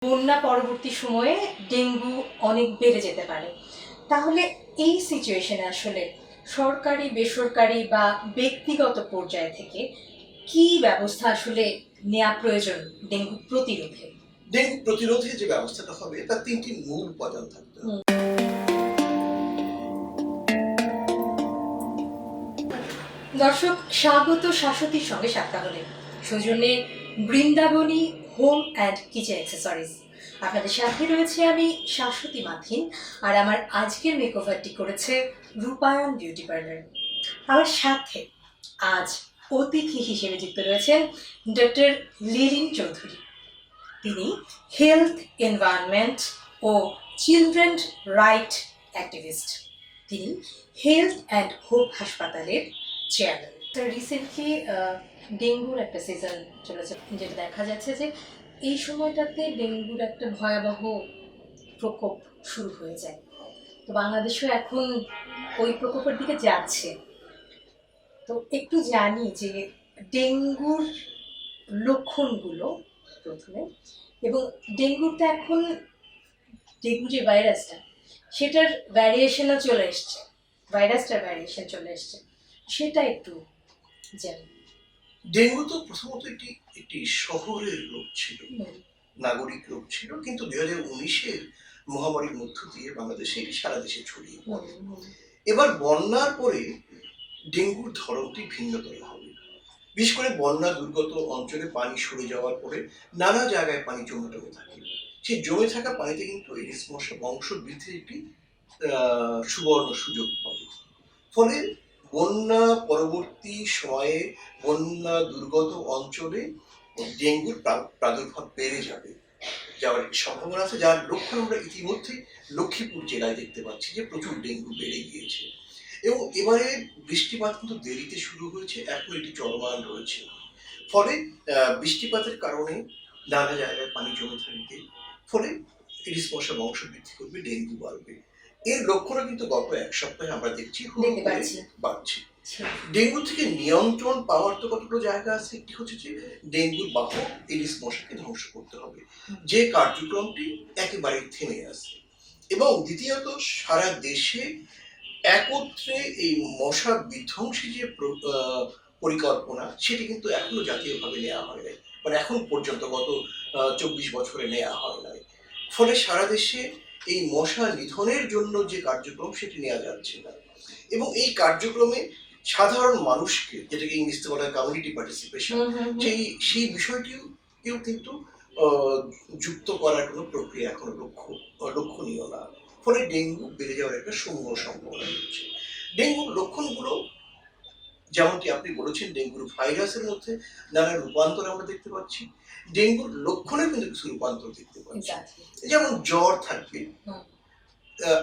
বন্যা পরবর্তী সময়ে ডেঙ্গু অনেক বেড়ে যেতে পারে। তাহলে এই সিচুয়েশনে আসলে সরকারি, বেসরকারি বা ব্যক্তিগত পর্যায় থেকে কি ব্যবস্থা আসলে নেওয়া প্রয়োজন ডেঙ্গু প্রতিরোধে? ডেঙ্গু প্রতিরোধে যে ব্যবস্থাটা হবে তার তিনটি মূল উপাদান থাকতে হবে। দর্শক, স্বাগত শাশ্বতীর সঙ্গে সাক্ষাৎকারে সৌজন্যে বৃন্দাবনী হোম অ্যান্ড কিচেন অ্যাক্সেসরিজ। আপনাদের সাথে রয়েছে আমি শাশ্বতী মাথিন, আর আমার আজকের মেকওভারটি করেছে রূপায়ণ বিউটি পার্লার। আমার সাথে আজ অতিথি হিসেবে যুক্ত রয়েছেন ডক্টর লিলিন চৌধুরী। তিনি হেলথ, এনভায়রনমেন্ট ও চিলড্রেন রাইট অ্যাক্টিভিস্ট। তিনি হেলথ অ্যান্ড হোপ হাসপাতালের চেয়ারম্যান। রিসেন্টলি ডেঙ্গুর একটা সিজন চলেছে, যেটা দেখা যাচ্ছে যে এই সময়টাতে ডেঙ্গুর একটা ভয়াবহ প্রকোপ শুরু হয়ে যায়। তো বাংলাদেশও এখন ওই প্রকোপের দিকে যাচ্ছে। তো একটু জানি যে ডেঙ্গুর লক্ষণগুলো প্রথমে, এবং ডেঙ্গুটা এখন ডেঙ্গু যে ভাইরাসটা, সেটার ভ্যারিয়েশনও চলে এসছে, ভাইরাসটার ভ্যারিয়েশন চলে এসছে, সেটা একটু জানি। ডেঙ্গু তো প্রথমত একটি শহরের রোগ ছিল, নাগরিক রোগ ছিল, কিন্তু 2019-এর মহামারীর মধ্য দিয়ে বাংলাদেশে এটি সারা দেশে ছড়িয়ে পড়ে। এবার বন্যার পরে ডেঙ্গুর ধরনটি ভিন্নতর হবে। বিশেষ করে বন্যা দুর্গত অঞ্চলে পানি সরে যাওয়ার পরে নানা জায়গায় পানি জমে থাকে। সেই জমে থাকা পানিতে কিন্তু এডিস মশা বংশ বৃদ্ধির একটি সুবর্ণ সুযোগ পাবে। ফলে বন্যা পরবর্তী সময়ে বন্যা দুর্গত অঞ্চলে ডেঙ্গুর প্রাদুর্ভাব বেড়ে যাওয়ার সম্ভাবনা আছে, যার লক্ষণ আমরা ইতিমধ্যে লক্ষ্মীপুর জেলায় দেখতে পাচ্ছি যে প্রচুর ডেঙ্গু বেড়ে গিয়েছে। এবং এবারে বৃষ্টিপাত কিন্তু দেরিতে শুরু হয়েছে, এখন এটি চলমান রয়েছে। ফলে বৃষ্টিপাতের কারণে নানা জায়গায় পানি জমে থাকবে, ফলে এডিস মশা বংশ বৃদ্ধি করবে, ডেঙ্গু বাড়বে। এর লক্ষণও কিন্তু গত এক সপ্তাহে আমরা দেখছি বাড়ছে। ডেঙ্গু থেকে নিয়ন্ত্রণ পাওয়ার তো কতগুলো জায়গা আছে। একটি হচ্ছে যে ডেঙ্গুর বাহক এডিস মশাকে ধ্বংস করতে হবে, যে কার্যক্রমটি একেবারে থেমে আছে। এবং দ্বিতীয়ত, সারা দেশে একত্রে এই মশা বিধ্বংসী যে পরিকল্পনা, সেটি কিন্তু এখনো জাতীয়ভাবে নেওয়া হয় নাই, মানে এখন পর্যন্ত গত 24 বছরে নেওয়া হয় নাই। ফলে সারা দেশে এই মশা নিধনের জন্য যে কার্যক্রম, সেটি নেওয়া যাচ্ছে না। এবং এই কার্যক্রমে সাধারণ মানুষকে, যেটাকে ইংলিশে বলা হয় কমিউনিটি পার্টিসিপেশন, সেই বিষয়টিও কিন্তু যুক্ত করার কোনো প্রক্রিয়া এখনো লক্ষণীয় না। ফলে ডেঙ্গু বেড়ে যাওয়ার একটা সমূহ সম্ভাবনা রয়েছে। ডেঙ্গুর লক্ষণগুলো যেমনটি আপনি বলেছেন, ডেঙ্গুর ভাইরাসের মধ্যে নানা রূপান্তর আমরা দেখতে পাচ্ছি। ডেঙ্গুর লক্ষণে কিন্তু কিছু রূপান্তর দেখতে পাচ্ছি। যেমন জ্বর থাকবে,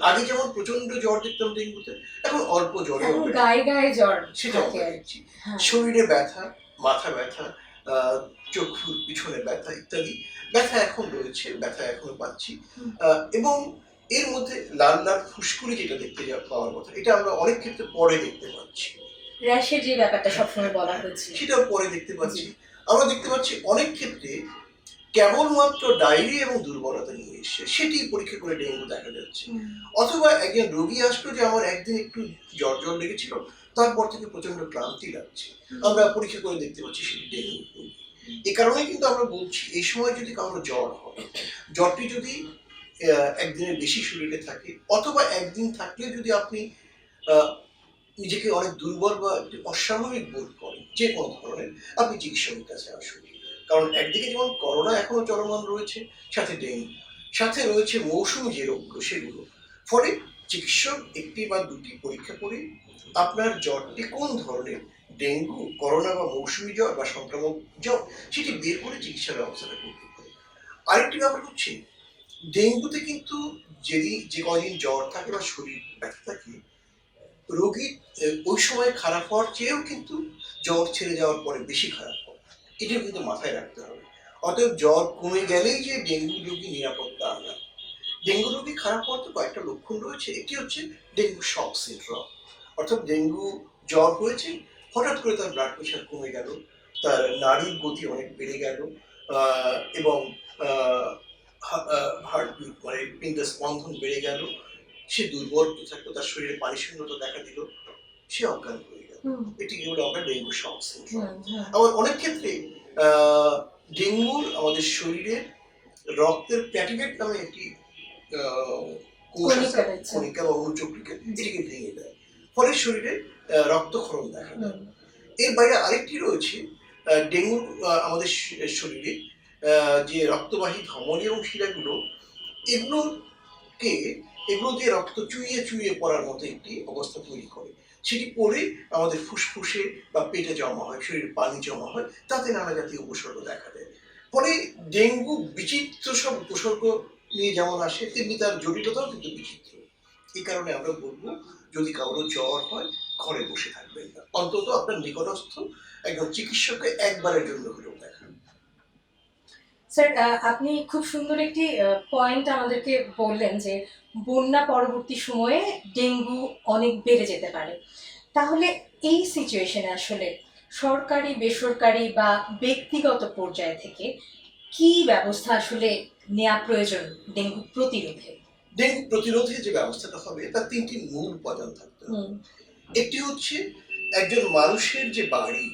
আগে যেমন প্রচন্ড জ্বর দেখতাম ডেঙ্গুতে, এখন অল্প জ্বর, গায়ে গায়ে জ্বর, সেটা আমরা দেখছি। শরীরে ব্যথা, মাথা ব্যথা, চোখের পিছনে ব্যথা ইত্যাদি ব্যথা এখন রয়েছে, ব্যথা এখনো পাচ্ছি। এবং এর মধ্যে লাল লাল ফুসকুড়ি যেটা দেখতে পাওয়ার কথা, এটা আমরা অনেক ক্ষেত্রে পরে দেখতে পাচ্ছি। র্যাশের যে ব্যাপারটা সবসময় বলা হচ্ছে, সেটাও পরে দেখতে পাচ্ছি। আমরা দেখতে পাচ্ছি অনেক ক্ষেত্রে কেবলমাত্র ডায়রিয়া এবং দুর্বলতা নিয়ে এসে সেটি পরীক্ষা করে ডেঙ্গু দেখা যাচ্ছে। অথবা একজন রোগী আসলো যে আমার একদিন একটু জ্বর লেগেছিল, তারপর থেকে প্রচন্ড ক্লান্তি লাগছে, আমরা পরীক্ষা করে দেখতে পাচ্ছি সেটি ডেঙ্গু। এই কারণে কিন্তু আমরা বলছি, এই সময় যদি কারো জ্বর হয়, জ্বরটি যদি একদিনের বেশি শরীরে থাকে, অথবা একদিন থাকলে যদি আপনি নিজেকে অনেক দুর্বল বা একটি অস্বাভাবিক বোধ করেন যে কোনো ধরনের, আপনি চিকিৎসকের কাছে আসুন। কারণ একদিকে যেমন করোনা এখনো চলমান রয়েছে, সাথে ডেঙ্গু, সাথে রয়েছে মৌসুমী যে রোগগুলো সেগুলো। ফলে চিকিৎসক একটি বা দুটি পরীক্ষা করে আপনার জ্বরটি কোন ধরনের, ডেঙ্গু, করোনা বা মৌসুমী জ্বর বা সংক্রামক জ্বর, সেটি বের করে চিকিৎসা ব্যবস্থাটা করতে পারে। আরেকটি ব্যাপার হচ্ছে, ডেঙ্গুতে কিন্তু যে কদিন জ্বর থাকে বা শরীর ব্যথা থাকে, রোগীর ওই সময় খারাপ হওয়ার চেয়েও কিন্তু জ্বর ছেড়ে যাওয়ার পরে বেশি খারাপ হয়, এটাও কিন্তু মাথায় রাখতে হবে। অতএব জ্বর কমে গেলেই যে ডেঙ্গু রোগী নিরাপদ তা না। ডেঙ্গু রোগী খারাপ হওয়ার তো কয়েকটা লক্ষণ রয়েছে। একটি হচ্ছে ডেঙ্গু শক সিনড্রোম, অর্থাৎ ডেঙ্গু জ্বর হয়েছে, হঠাৎ করে তার ব্লাড প্রেশার কমে গেল, তার নাড়ির গতি অনেক বেড়ে গেল, এবং হার্টবিট মানে হৃদপিণ্ডের স্পন্দন বেড়ে গেল, সে দুর্বল থাকলো, তার শরীরে পানি শূন্যতা দেখা দিল, সে অজ্ঞান হয়ে গেল। এটিকে বলে আমরা ডেঙ্গু শক সিনড্রোম। আবার অনেক ক্ষেত্রে ডেঙ্গুর আমাদের শরীরে রক্তের প্যাটিকেট নামে একটি কোষ আছে, কণিকা বা অনুচক্রিকা, এটিকে ভেঙে দেয়, ফলে শরীরে রক্তক্ষরণ দেখা দেয়। এর বাইরে আরেকটি রয়েছে, ডেঙ্গুর আমাদের শরীরে যে রক্তবাহী ধমনী এবং শিরাগুলো, এগুলোকে এগুলো দিয়ে রক্ত চুইয়ে চুইয়ে পড়ার মতো একটি অবস্থা তৈরি করে। সেটি পড়ে আমাদের ফুসফুসে বা পেটে জমা হয়, শরীরে পানি জমা হয়, তাতে নানা জাতীয় উপসর্গ দেখা দেয়। ফলে ডেঙ্গু বিচিত্র সব উপসর্গ নিয়ে যেমন আসে, তেমনি তার জটিলতাও কিন্তু বিচিত্র। এই কারণে আমরা বলবো, যদি কারো জ্বর হয় ঘরে বসে থাকবেন না, অন্তত আপনার নিকটস্থ একজন চিকিৎসককে একবারের জন্য হলেও দেখান। স্যার, আপনি খুব সুন্দর একটি পয়েন্ট আমাদেরকে বললেন যে বন্যা পরবর্তী সময়ে ডেঙ্গু অনেক বেড়ে যেতে পারে। তাহলে এই সিচুয়েশনে আসলে সরকারি, বেসরকারি বা ব্যক্তিগত পর্যায় থেকে কি ব্যবস্থা আসলে নেওয়া প্রয়োজন ডেঙ্গু প্রতিরোধে? ডেঙ্গু প্রতিরোধে যে ব্যবস্থাটা হবে তার তিনটি মূল উপাদান থাকতে হবে। একটি হচ্ছে একজন মানুষের যে বাড়ি,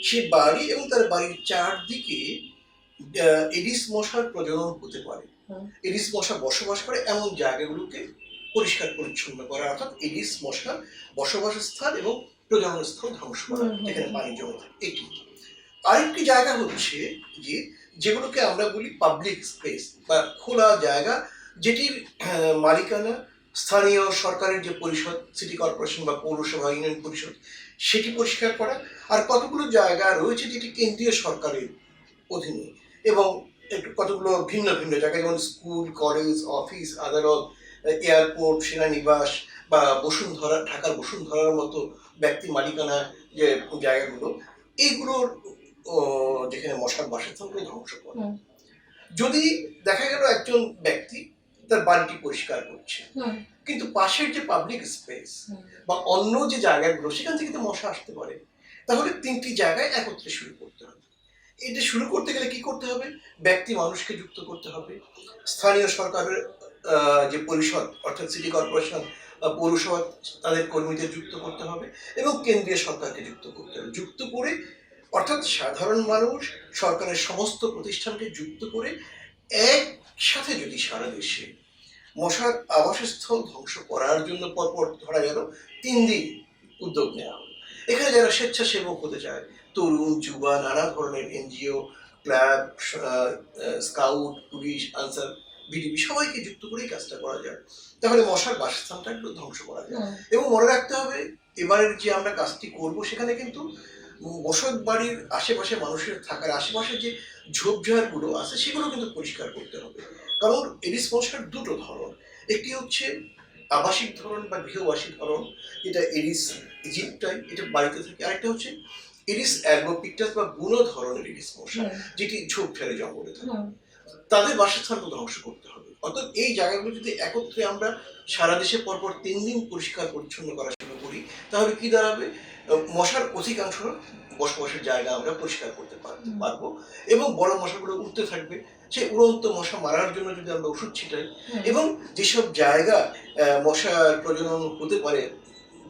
সে বাড়ি এবং তার বাড়ির চারদিকে এডিস মশার প্রজনন হতে পারে, এডিস মশা বসবাস করে এমন জায়গাগুলোকে পরিষ্কার পরিচ্ছন্ন করা, অর্থাৎ এডিস মশার বসবাস স্থান এবং প্রজনন স্থল ধ্বংস করা, যেখানে পানি জমে থাকে। এটি আরেকটি জায়গা হচ্ছে যে যেগুলোকে আমরা বলি পাবলিক স্পেস বা খোলা জায়গা, যেটির মালিকানা স্থানীয় সরকারের যে পরিষদ, সিটি কর্পোরেশন বা পৌরসভা, ইউনিয়ন পরিষদ, সেটি পরিষ্কার করা। আর কতগুলো জায়গা রয়েছে যেটি কেন্দ্রীয় সরকারের অধীনে, এবং একটু কতগুলো ভিন্ন ভিন্ন জায়গা, যেমন স্কুল, কলেজ, অফিস, আদালত, এয়ারপোর্ট, সেনানিবাস বা বসুন্ধরা, ঢাকার বসুন্ধরার মতো ব্যক্তি মালিকানা যে জায়গাগুলো, এইগুলোর যেখানে মশার বাসস্থানকে ধ্বংস করে। যদি দেখা গেল একজন ব্যক্তি তার বাড়িটি পরিষ্কার করছে, কিন্তু পাশের যে পাবলিক স্পেস বা অন্য যে জায়গাগুলো, সেখান থেকে তো মশা আসতে পারে, তাহলে তিনটি জায়গায় একত্রে শুরু করতে হবে। এটা শুরু করতে গেলে কি করতে হবে? ব্যক্তি মানুষকে যুক্ত করতে হবে, স্থানীয় সরকারের যে পরিষদ অর্থাৎ সিটি কর্পোরেশন বা পৌরসভা, তাদের কর্মীদের যুক্ত করতে হবে, এবং কেন্দ্রীয় সরকারকে যুক্ত করতে হবে। যুক্ত করে অর্থাৎ সাধারণ মানুষ, সরকারের সমস্ত প্রতিষ্ঠানকে যুক্ত করে একসাথে যদি সারা দেশে মশার আবাসস্থল ধ্বংস করার জন্য পরপর ধরা গেল 3 দিন উদ্যোগ নেওয়া হলো, এখানে যারা স্বেচ্ছাসেবক হতে চায়, তরুণ, যুবা, নানা ধরনের NGO, club, scout, police, answer, BDB, সবাইকে যুক্ত করেই কাজটা করা যায়। তাহলে মশার বাসস্থানটা একটু ধ্বংস করা যায়। এবং মনে রাখতে হবে, এবারের যে আমরা কাজটি করব সেখানে কিন্তু বসত বাড়ির আশেপাশে মানুষের থাকার আশেপাশে যে ঝোপঝাড়গুলো আছে সেগুলো কিন্তু পরিষ্কার করতে হবে। কারণ এডিস মশার দুটো ধরন, একটি হচ্ছে আবাসিক ধরন বা গৃহবাসী ধরন, যেটা এডিস ইজিপ্টাই, এটা বাড়িতে থাকে। আরেকটা হচ্ছে এডিস অ্যালবোপিক্টাস বা বুনো ধরনের এডিস মশা, যেটি ঝোপঝাড়ে জঙ্গলে থাকে। তাদের বাসস্থানকে ধ্বংস করতে হবে। অর্থাৎ এই জায়গাগুলো যদি একত্রে আমরা সারা দেশে পরপর 3 দিন পরিষ্কার পরিচ্ছন্ন করা শুরু করি, তাহলে কি দাঁড়াবে? মশার অধিকাংশ বসবাসের জায়গা আমরা পরিষ্কার করতে পারবো, এবং বড় মশাগুলো উঠতে থাকবে। সেই উড়ন্ত মশা মারার জন্য যদি আমরা ওষুধ ছিটাই, এবং যেসব জায়গা মশার প্রজনন হতে পারে,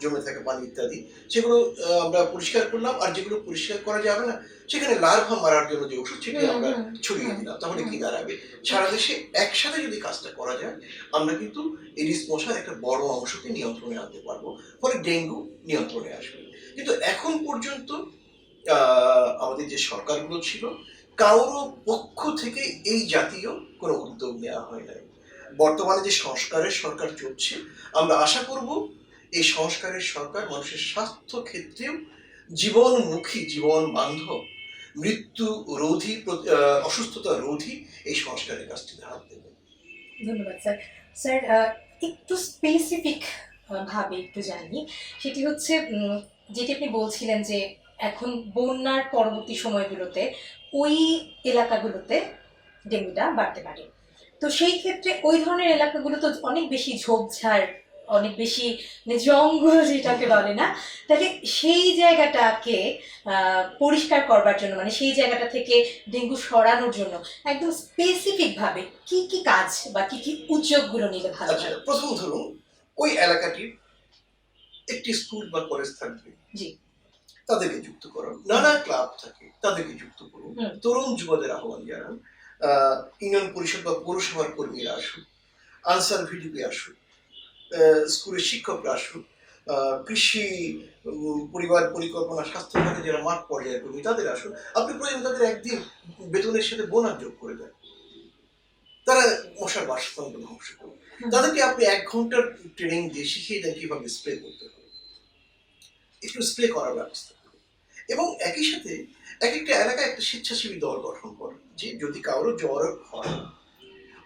জমে থাকে পানি ইত্যাদি, সেগুলো আমরা পরিষ্কার করলাম। আর যেগুলো পরিষ্কার করা যাবে না, সেখানে লার্ভা মারার জন্য যে ওষুধ ছিটিয়ে আমরা ছড়িয়ে দিলাম। তাহলে কি দাঁড়াবে? সারা দেশে একসাথে যদি কাজটা করা যায়, আমরা কিন্তু এডিস মশার একটা বড় অংশকে নিয়ন্ত্রণে আনতে পারবো, ফলে ডেঙ্গু নিয়ন্ত্রণে আসবে। কিন্তু এখন পর্যন্ত আমাদের যে সরকারগুলো ছিল, কারো পক্ষ থেকে এই জাতীয় কোনো উদ্যোগ নেওয়া হয় নাই। বর্তমানে যে সংস্কারের সরকার চলছে, আমরা আশা করব এই সংস্কারের সরকার মানুষের স্বাস্থ্য ক্ষেত্রেও জীবনমুখী, জীবন বান্ধব, মৃত্যু রোধী, অসুস্থতা রোধী এই সংস্কারের কাজটিতে হাত দেবে। ধন্যবাদ স্যার। স্যার, একটু স্পেসিফিক ভাবে একটু জানি, সেটি হচ্ছে যেটি আপনি বলছিলেন যে এখন বন্যার পরবর্তী সময়গুলোতে ওই এলাকাগুলোতে ডেঙ্গুটা বাড়তে পারে। তো সেই ক্ষেত্রে ওই ধরনের এলাকাগুলো তো অনেক বেশি ঝোপঝাড় অনেক বেশি মানে জঙ্গল যেটাকে বলে না, তাহলে সেই জায়গাটাকে পরিষ্কার করবার জন্য মানে সেই জায়গাটা থেকে ডেঙ্গু সরানোর জন্য একদম স্পেসিফিক ভাবে কি কি কাজ বা কি কি উদ্যোগগুলো নিলে ভালো আচ্ছা, হয়? প্রথম ধরুন ওই এলাকাটির একটি স্কুল বা কলেজ থাকবে, জি। তাদেরকে যুক্ত করুন। নানা ক্লাব থাকে, তাদেরকে যুক্ত করুন। হুম। তরুণ যুবদের আহ্বান জানান। ইউনিয়ন পরিষদ বা পৌরসভার কর্মীরা আসুন, আনসার ভিডিপি আসুন, স্কুলের শিক্ষকরা আসুন, কৃষি, পরিবার পরিকল্পনা, স্বাস্থ্য খাতে যারা মাঠ পর্যায়ের কর্মী তাদের আসুন। আপনি প্রয়োজন তাদের একদিন বেতনের সাথে বোনাস যোগ করে দেন, তারা মশার বাসস্থানগুলো ধ্বংস করুন। তাদেরকে আপনি 1 ঘন্টার ট্রেনিং দিয়ে শিখিয়ে দেন কিভাবে স্প্রে করতে হবে, একটু স্প্রে করার ব্যবস্থা করুন। এবং একই সাথে এক একটা এলাকায় একটা স্বেচ্ছাসেবী দল গঠন করেন, যে যদি কারো জ্বর হয়,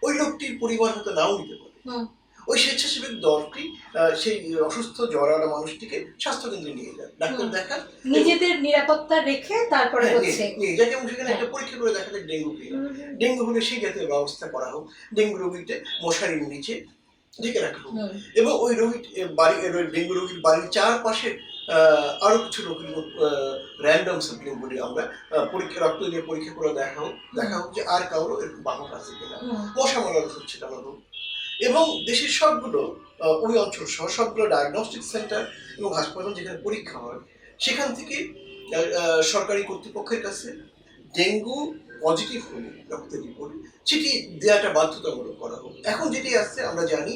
ওই লোকটির পরিবার হয়তো নাও নিতে পারে, ওই স্বেচ্ছাসেবী দলটি সেই অসুস্থ জ্বরালো মানুষটিকে স্বাস্থ্যকেন্দ্রে নিয়ে যান, ডাক্তার দেখান, নিজেদের নিরাপত্তা রেখে তারপরে হচ্ছে নিয়ে যান এবং সেখানে একটা পরীক্ষা করে দেখা যায় ডেঙ্গু কিনা। ডেঙ্গু হলে সেই জাতীয় ব্যবস্থা করা হোক, ডেঙ্গু রোগীতে মশারির নিচে ঢেকে রাখা হোক, এবং ওই রোগী বাড়ি ডেঙ্গু রোগীর বাড়ির চারপাশে আরো কিছু রোগীর র্যান্ডম স্যাম্পলিং বলি আমরা, পরীক্ষা রক্ত দিয়ে পরীক্ষা করে দেখা হোক যে আর কারো এরকম বাহক আছে কিনা, মশা মারার ওষুধ ছিটানো হোক। এবং দেশের সবগুলো ওই অঞ্চল সহ সবগুলো ডায়াগনস্টিক সেন্টার এবং হাসপাতাল যেখানে পরীক্ষা হয়, সেখান থেকে সরকারি কর্তৃপক্ষের কাছে ডেঙ্গু পজিটিভ হলে রক্তের রিপোর্ট সেটি দেওয়াটা বাধ্যতামূলক করা হোক। এখন যেটি আসছে আমরা জানি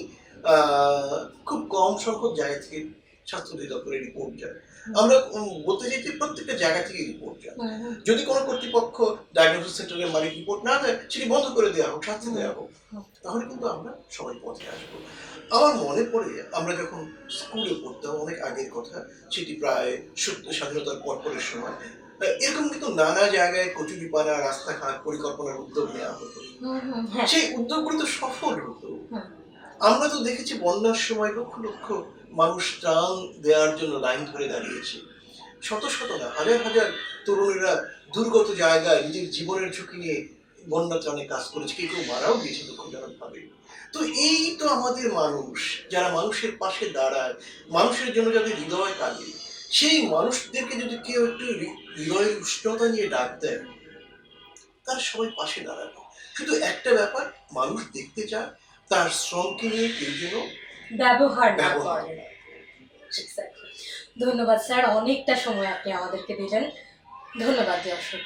খুব কম সংখ্যক জায়গা থেকে স্বাস্থ্য অধিদপ্তরের রিপোর্ট যায়। আমরা বলতে চাই যে প্রত্যেকটা জায়গা থেকে রিপোর্ট যায়। যদি কোনো কর্তৃপক্ষ ডায়াগনোসিস সেন্টারের মালিক রিপোর্ট না দেয়, সেটি বন্ধ করে দেওয়া হোক, শাস্তি দেওয়া হোক, তাহলে কিন্তু আমরা সবাই পথে আসবো। আমার মনে পড়ে আমরা যখন স্কুলে পড়তাম, অনেক আগের কথা, সেটি প্রায় স্বাধীনতার পরের সময়, এরকম কিন্তু নানা জায়গায় কচুরিপানা, রাস্তাঘাট পরিকল্পনার উদ্যোগ নেওয়া হতো। সেই উদ্যোগগুলো তো সফল হতো। আমরা তো দেখেছি বন্যার সময় লক্ষ লক্ষ মানুষ ত্রাণ দেওয়ার জন্য লাইন ধরে দাঁড়িয়েছে, শত শত না হাজার হাজার তরুণেরা দুর্গত জায়গায় নিজের জীবনের ঝুঁকি নিয়ে বন্যা ত্রাণে কাজ করেছে, কেউ কেউ মারাও গিয়েছে দুঃখজনক ভাবে। তো এই তো আমাদের মানুষ, যারা মানুষের পাশে দাঁড়ায়, মানুষের জন্য যাদের হৃদয় কাঁদে, সেই মানুষদেরকে যদি কেউ একটু হৃদয়ের উষ্ণতা নিয়ে ডাক দেয়, তার সবাই পাশে দাঁড়াবে। শুধু একটা ব্যাপার, মানুষ দেখতে চায় তার শ্রমকে নিয়ে কেউ যেন ব্যবহার না করে। ধন্যবাদ স্যার, অনেকটা সময় আপনি আমাদেরকে দিলেন। ধন্যবাদ অশোক।